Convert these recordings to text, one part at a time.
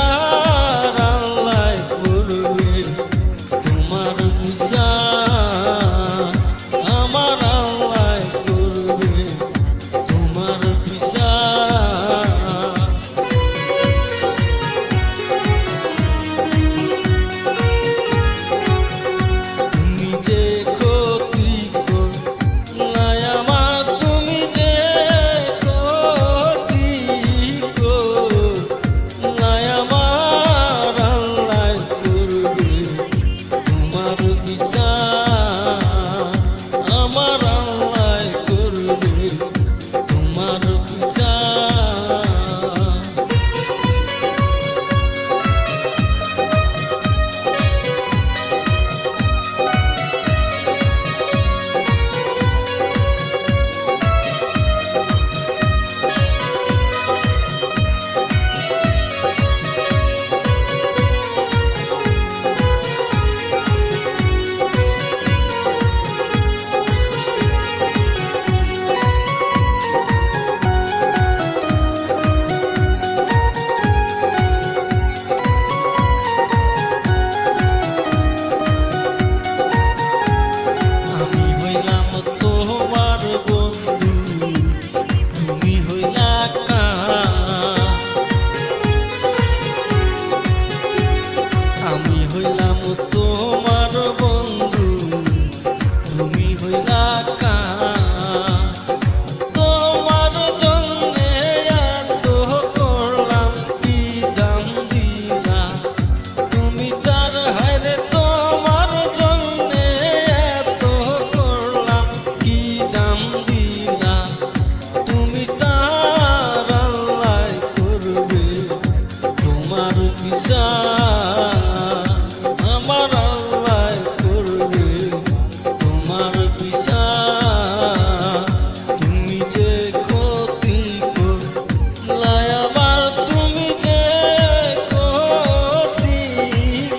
আর আল্লাহ করবে তোমার বিচার, আমার আল্লাহ করবে তোমার বিচার। তুমি যে ক্ষতি করলাই আমার, তুমি যে ক্ষতি করলাই আমার, আল্লাহ করবে তোমার বিচার, আমার আল্লাহ করবে তোমার বিচার। আমি হইলাম তোমার বন্ধু, তুমি হইলা কার। আমি হইলাম তোমার বন্ধু, তুমি হইলা কার। তোমার জন্যে এত করলাম কি দাম দিলা, তুমি তার হায়রে তোমার জন্যে এত করলাম কি দাম দিলা, তুমি তার আল্লাহ করবে তোমার বিচার, আমার আল্লাহ করবে তোমার বিচার। তুমি যে ক্ষতি করলাই আমার, তুমি যে ক্ষতি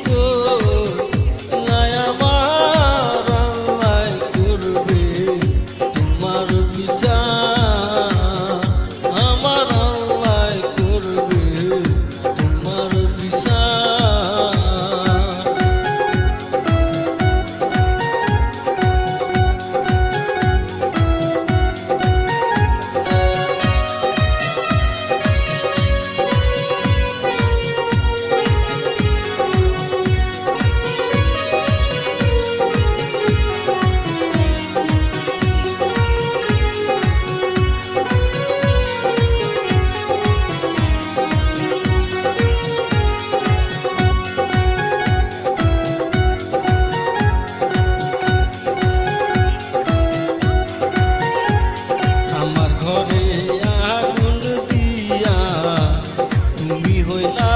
করলাই আমার, আল্লাহ করবে তোমার বিচার, আমার আল্লাহ করবে তোমার বিচার। আমার ঘরে আগুন দিয়া তুমি হইলা